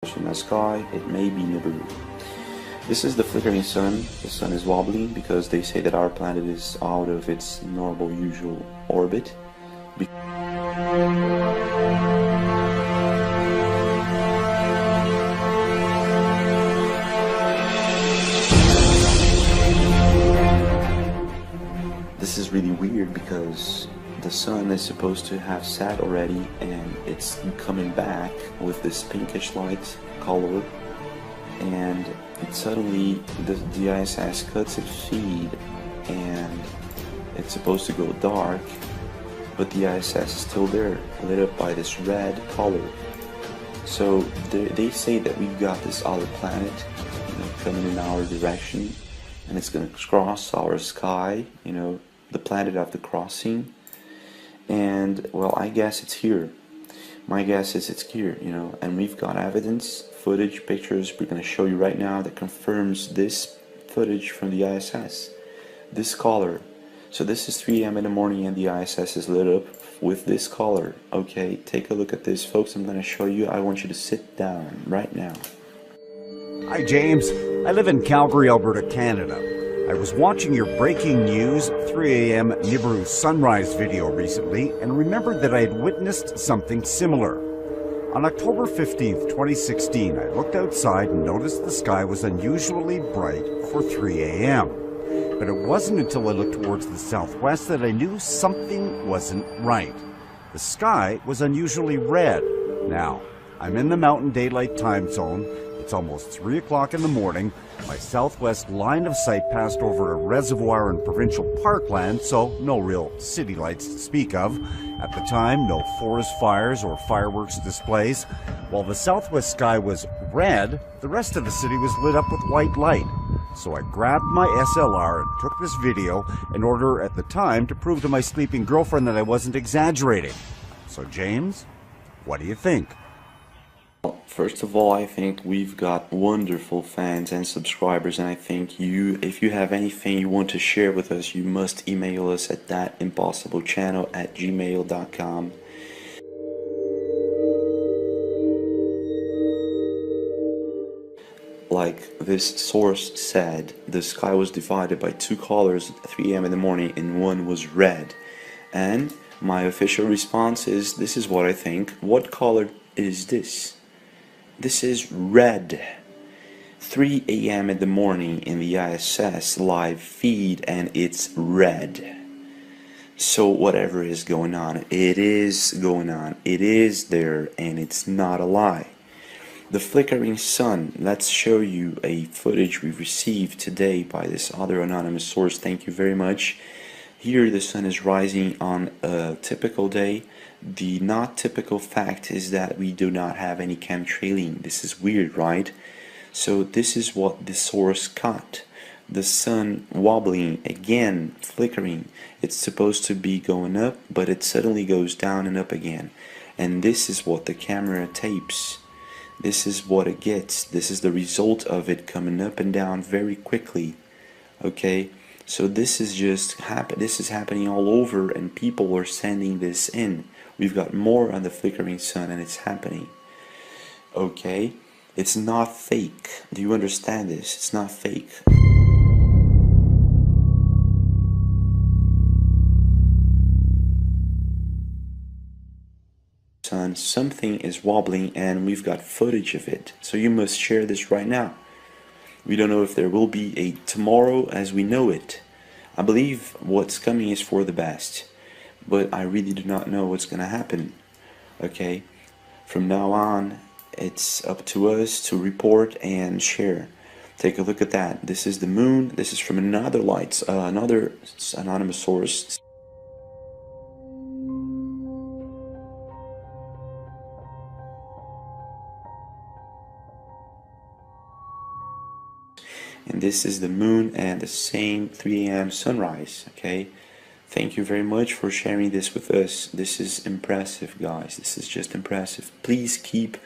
In the sky, it may be Nibiru. This is the flickering sun. The sun is wobbling because they say that our planet is out of its normal usual orbit. This is really weird because the sun is supposed to have set already and it's coming back with this pinkish light color, and it suddenly the ISS cuts its feed and it's supposed to go dark, but the ISS is still there, lit up by this red color. So they say that we've got this other planet, coming in our direction, and it's going to cross our sky, the planet of the crossing. And well, I guess it's here. My guess is it's here, and we've got evidence, footage, pictures we're going to show you right now that confirms this footage from the ISS. This color. So this is 3 a.m. in the morning and the ISS is lit up with this color. Okay, take a look at this, folks. I'm going to show you. I want you to sit down right now. Hi, James. I live in Calgary, Alberta, Canada. I was watching your breaking news 3 a.m. Nibiru sunrise video recently and remembered that I had witnessed something similar. On October 15th, 2016, I looked outside and noticed the sky was unusually bright for 3 a.m. But it wasn't until I looked towards the southwest that I knew something wasn't right. The sky was unusually red. Now, I'm in the Mountain Daylight Time Zone. It's almost 3 o'clock in the morning. My southwest line of sight passed over a reservoir in provincial parkland, so no real city lights to speak of. At the time, no forest fires or fireworks displays. While the southwest sky was red, the rest of the city was lit up with white light. So I grabbed my SLR and took this video in order at the time to prove to my sleeping girlfriend that I wasn't exaggerating. So James, what do you think? First of all, I think we've got wonderful fans and subscribers, and I think if you have anything you want to share with us, you must email us at thatimpossiblechannel@gmail.com. Like this source said, the sky was divided by two colors at 3 a.m. in the morning, and one was red. And my official response is, this is what I think. What color is this? This is red. 3 a.m. in the morning in the ISS live feed, and it's red. So whatever is going on, it is going on. It is there, and it's not a lie. The flickering sun. Let's show you a footage we received today by this other anonymous source. Thank you very much. Here the sun is rising on a typical day. The not typical fact is that we do not have any chemtrailing. This is weird, right? So this is what the source caught. The sun wobbling, again, flickering. It's supposed to be going up, but it suddenly goes down and up again. And this is what the camera tapes. This is what it gets. This is the result of it coming up and down very quickly. Okay? So this is happening all over, and people are sending this in. We've got more on the flickering sun, and it's happening. Okay? It's not fake. Do you understand this? It's not fake. Sun, something is wobbling, and we've got footage of it. So you must share this right now. We don't know if there will be a tomorrow as we know it. I believe what's coming is for the best, but I really do not know what's going to happen. Okay? From now on, it's up to us to report and share. Take a look at that. This is the moon. This is from another anonymous source. And this is the moon and the same 3 a.m. sunrise. Okay, thank you very much for sharing this with us. This is impressive, guys. This is just impressive. Please keep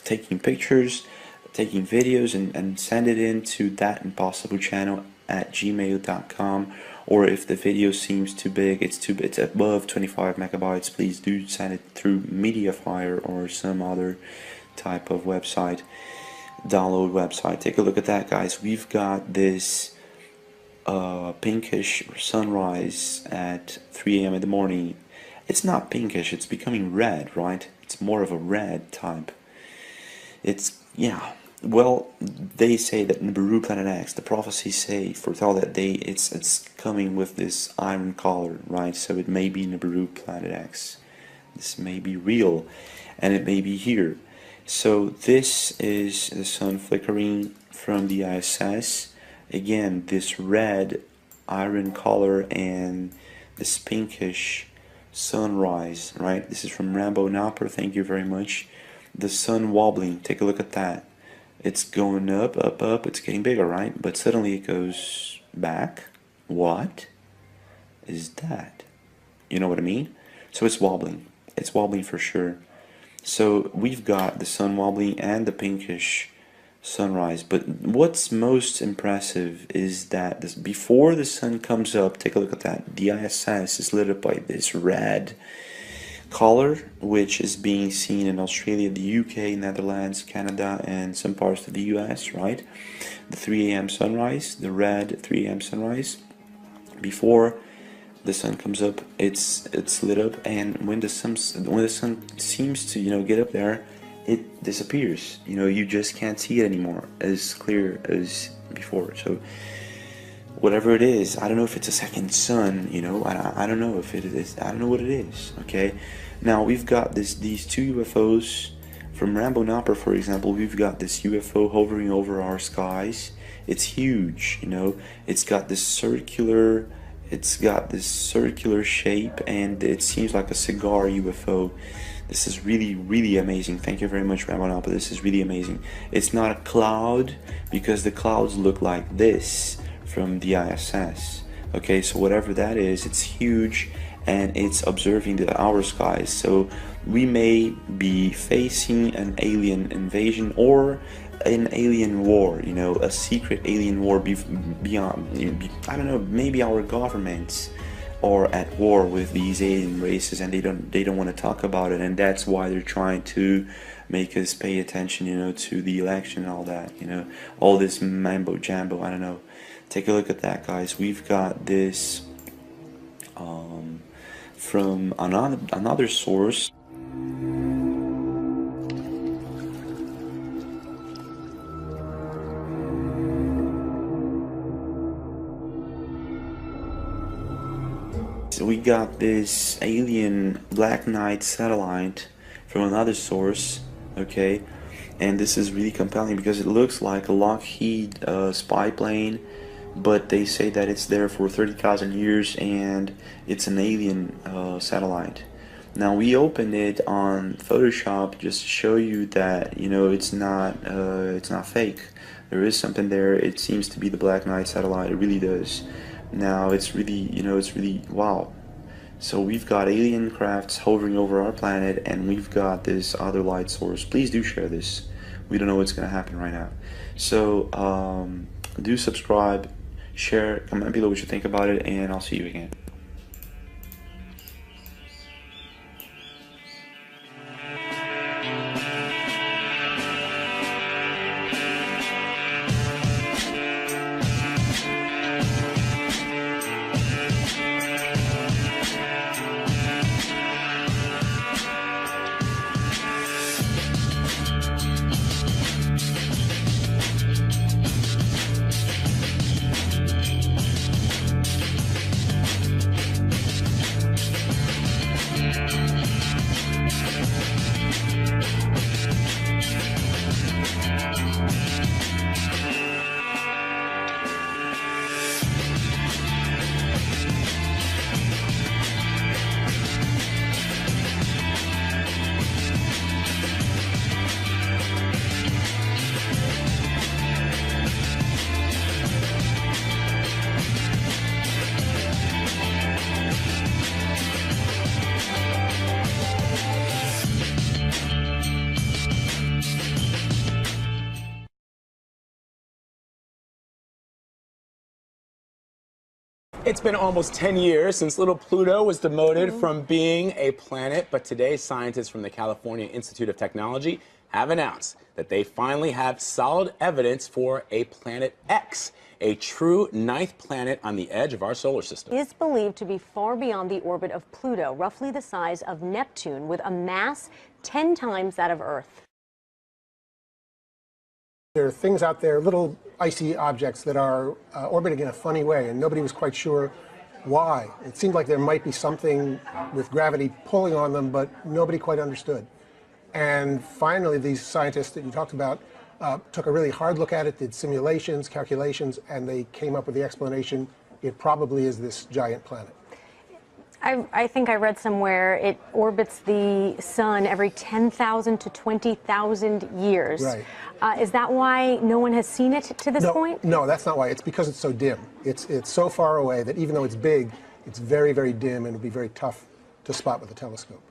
taking pictures, taking videos, and send it in to thatimpossiblechannel@gmail.com. Or if the video seems too big, it's above 25 megabytes, please do send it through Mediafire or some other type of website, download website. Take a look at that, guys. We've got this pinkish sunrise at 3 a.m. in the morning. It's not pinkish, it's becoming red, right? It's more of a red type. It's, yeah. Well, they say that Nibiru Planet X, the prophecies say, foretell that it's coming with this iron color, right? So it may be Nibiru Planet X. This may be real, and it may be here. So this is the sun flickering from the ISS. Again, this red iron color and this pinkish sunrise, right? This is from Rambo Nopper, thank you very much. The sun wobbling, take a look at that. It's going up, up, up, it's getting bigger, right? But suddenly it goes back. What is that? You know what I mean? So it's wobbling. It's wobbling for sure. So we've got the sun wobbling and the pinkish sunrise. But what's most impressive is that this, before the sun comes up, take a look at that. The ISS is lit up by this red color, which is being seen in Australia, the UK, Netherlands, Canada, and some parts of the US, right? The 3 a.m. sunrise, the red 3 a.m. sunrise. Before the sun comes up, it's lit up, and when the sun seems to get up there, it disappears. You just can't see it anymore as clear as before. So whatever it is, I don't know if it's a second sun, I don't know if it is, I don't know what it is, okay? Now we've got these two UFOs from Rambo Nopper, for example. We've got this UFO hovering over our skies. It's huge, it's got this circular shape, and it seems like a cigar UFO. This is really, really amazing. Thank you very much, Rambo Nopper. This is really amazing. It's not a cloud, because the clouds look like this from the ISS. Okay, so whatever that is, it's huge, and it's observing our skies. So we may be facing an alien invasion or an alien war, a secret alien war beyond, I don't know, maybe our governments are at war with these alien races, and they don't want to talk about it, and that's why they're trying to make us pay attention, to the election and all that, all this mambo jambo, I don't know. Take a look at that, guys. We've got this from another source. So we got this alien Black Knight satellite from another source, okay? And this is really compelling because it looks like a Lockheed spy plane, but they say that it's there for 30,000 years and it's an alien satellite. Now we opened it on Photoshop just to show you that it's not fake. There is something there. It seems to be the Black Knight satellite. It really does. Now it's really it's really wow. So we've got alien crafts hovering over our planet, and we've got this other light source. Please do share this. We don't know what's gonna happen right now. So do subscribe, share, comment below what you think about it, and I'll see you again. It's been almost 10 years since little Pluto was demoted from being a planet, but today scientists from the California Institute of Technology have announced that they finally have solid evidence for a Planet X, a true ninth planet on the edge of our solar system. Is believed to be far beyond the orbit of Pluto, roughly the size of Neptune, with a mass 10 times that of Earth. There are things out there, little icy objects that are orbiting in a funny way, and nobody was quite sure why. It seemed like there might be something with gravity pulling on them, but nobody quite understood. And finally, these scientists that you talked about took a really hard look at it, did simulations, calculations, and they came up with the explanation. It probably is this giant planet. I think I read somewhere it orbits the sun every 10,000 to 20,000 years. Right. Is that why no one has seen it to this point? No, that's not why. It's because it's so dim. It's so far away that even though it's big, it's very, very dim, and it'll be very tough to spot with a telescope.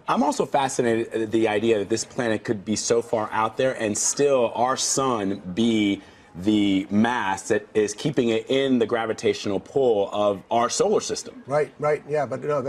I'm also fascinated at the idea that this planet could be so far out there and still our sun be the mass that is keeping it in the gravitational pull of our solar system. Right, yeah, but no,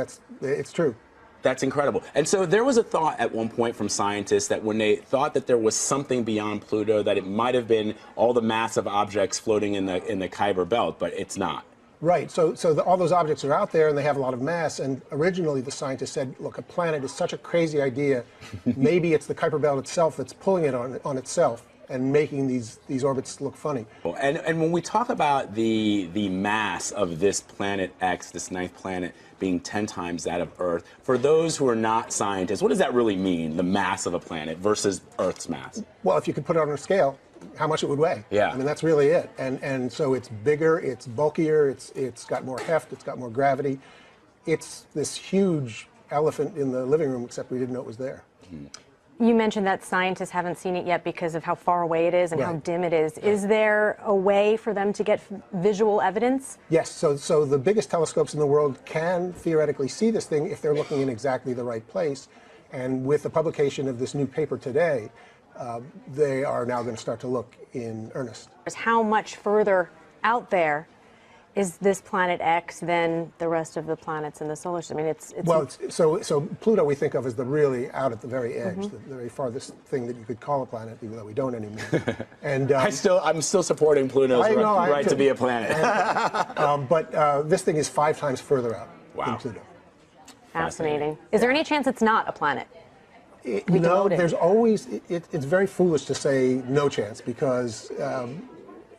it's true. That's incredible. And so there was a thought at one point from scientists that when they thought that there was something beyond Pluto, that it might have been all the massive objects floating in the Kuiper Belt, but it's not. Right, so all those objects are out there and they have a lot of mass, and originally the scientists said, look, a planet is such a crazy idea, maybe it's the Kuiper Belt itself that's pulling it on itself and making these orbits look funny. And when we talk about the mass of this Planet X, this ninth planet, being 10 times that of Earth, for those who are not scientists, what does that really mean, the mass of a planet versus Earth's mass? Well, if you could put it on a scale, how much it would weigh. Yeah. I mean, that's really it. And so it's bigger, it's bulkier, it's got more heft, it's got more gravity. It's this huge elephant in the living room, except we didn't know it was there. Mm-hmm. You mentioned that scientists haven't seen it yet because of how far away it is and how dim it is. Is there a way for them to get visual evidence? Yes, so the biggest telescopes in the world can theoretically see this thing if they're looking in exactly the right place. And with the publication of this new paper today, they are now going to start to look in earnest. How much further out there is this Planet X than the rest of the planets in the solar system? I mean, so Pluto we think of as the really out at the very edge, the very farthest thing that you could call a planet, even though we don't anymore. And I'm still supporting Pluto's right to be a planet. But this thing is 5 times further out than Pluto. Fascinating. Is there any chance it's not a planet? No, there's always, it's very foolish to say no chance because,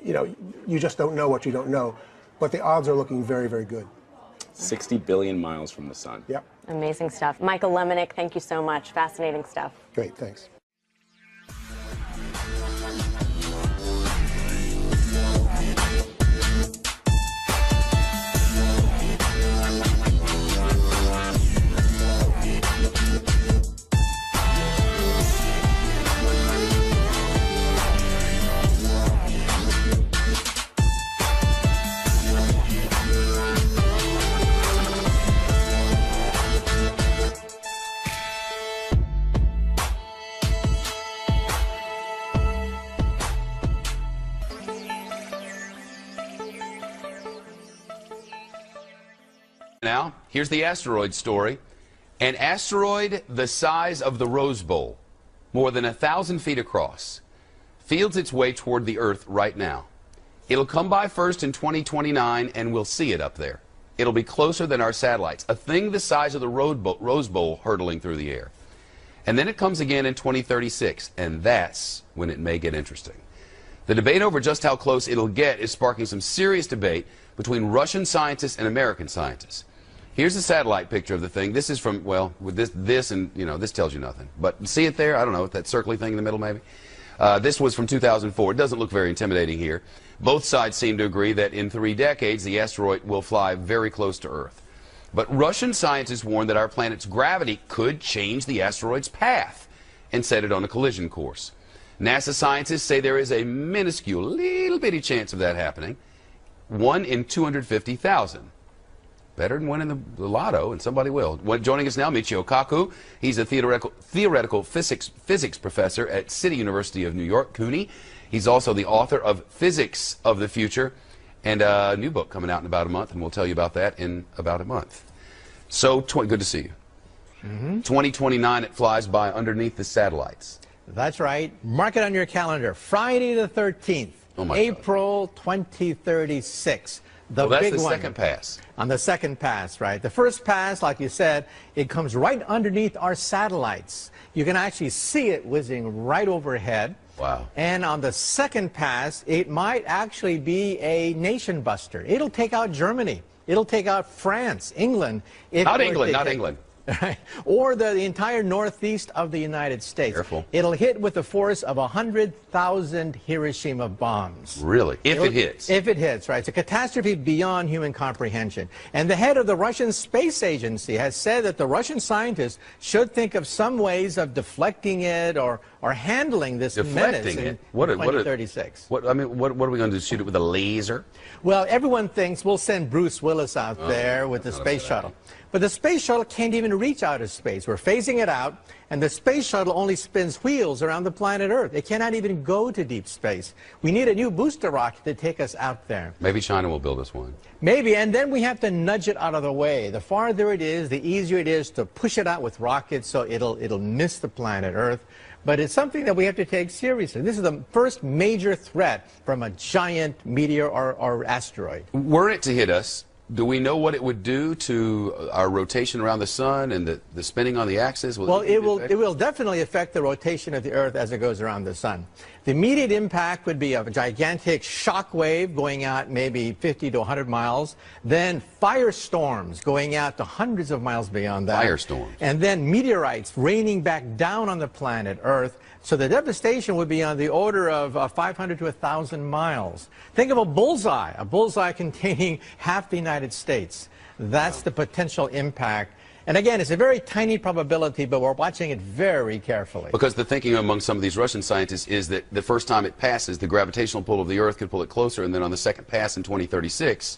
you just don't know what you don't know. But the odds are looking very, very good. 60 billion miles from the sun. Yep. Amazing stuff. Michael Lemonick, thank you so much. Fascinating stuff. Great, thanks. Now, here's the asteroid story. An asteroid the size of the Rose Bowl, more than 1,000 feet across, fields its way toward the Earth right now. It'll come by first in 2029, and we'll see it up there. It'll be closer than our satellites, a thing the size of the Rose Bowl hurtling through the air. And then it comes again in 2036, and that's when it may get interesting. The debate over just how close it'll get is sparking some serious debate between Russian scientists and American scientists. Here's a satellite picture of the thing. This is from, well, with this and, this tells you nothing. But see it there? I don't know, that circly thing in the middle maybe? This was from 2004. It doesn't look very intimidating here. Both sides seem to agree that in 3 decades, the asteroid will fly very close to Earth. But Russian scientists warn that our planet's gravity could change the asteroid's path and set it on a collision course. NASA scientists say there is a minuscule, little bitty chance of that happening. 1 in 250,000. Better than winning the lotto, and somebody will. Joining us now, Michio Kaku. He's a theoretical physics professor at City University of New York, CUNY. He's also the author of Physics of the Future, and a new book coming out in about a month, and we'll tell you about that in about a month. So, good to see you. 2029, it flies by underneath the satellites. That's right. Mark it on your calendar. Friday the 13th, April 2036. The that's big the one. second pass. On the second pass, right? The first pass, like you said, it comes right underneath our satellites. You can actually see it whizzing right overhead. Wow. And on the second pass, it might actually be a nation buster. It'll take out Germany. It'll take out France, England. Not England. Right. Or the entire northeast of the United States. Careful. It'll hit with the force of 100,000 Hiroshima bombs. Really? If it hits. If it hits, right. It's a catastrophe beyond human comprehension. And the head of the Russian Space Agency has said that the Russian scientists should think of some ways of deflecting it or handling this menace in 2036. What are we going to do? Shoot it with a laser? Well, everyone thinks we'll send Bruce Willis out there with the space shuttle. But the space shuttle can't even reach outer space. We're phasing it out, and the space shuttle only spins wheels around the planet Earth. It cannot even go to deep space. We need a new booster rocket to take us out there. Maybe China will build us one. Maybe, and then we have to nudge it out of the way. The farther it is, the easier it is to push it out with rockets so it'll miss the planet Earth. But it's something that we have to take seriously. This is the first major threat from a giant meteor or asteroid. Were it to hit us, do we know what it would do to our rotation around the sun and the spinning on the axis? Well, it will definitely affect the rotation of the Earth as it goes around the sun. The immediate impact would be a gigantic shock wave going out maybe 50 to 100 miles, then firestorms going out to hundreds of miles beyond that. Firestorms. And then meteorites raining back down on the planet Earth. So the devastation would be on the order of 500 to 1,000 miles. Think of a bullseye containing half the United States. That's the potential impact. And again, it's a very tiny probability, but we're watching it very carefully. Because the thinking among some of these Russian scientists is that the first time it passes, the gravitational pull of the Earth could pull it closer, and then on the second pass in 2036,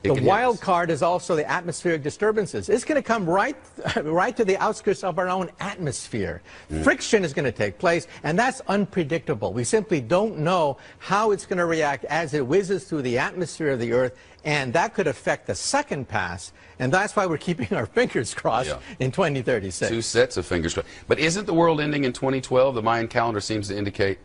the wild card is also the atmospheric disturbances. It's going to come right to the outskirts of our own atmosphere. Friction is going to take place, and that's unpredictable. We simply don't know how it's going to react as it whizzes through the atmosphere of the Earth, and that could affect the second pass, and that's why we're keeping our fingers crossed in 2036. Two sets of fingers crossed. But isn't the world ending in 2012? The Mayan calendar seems to indicate.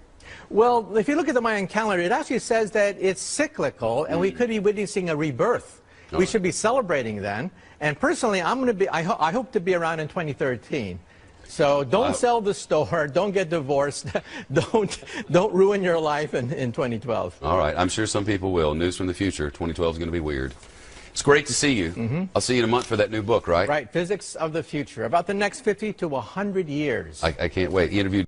Well, if you look at the Mayan calendar, it actually says that it's cyclical, and we could be witnessing a rebirth. We should be celebrating then. And personally, I hope to be around in 2013. So don't sell the store, don't get divorced, don't ruin your life in 2012. All right, I'm sure some people will. News from the future. 2012 is going to be weird. It's great to see you. I'll see you in a month for that new book, right? Right, Physics of the Future, about the next 50 to 100 years. I can't wait. He interviewed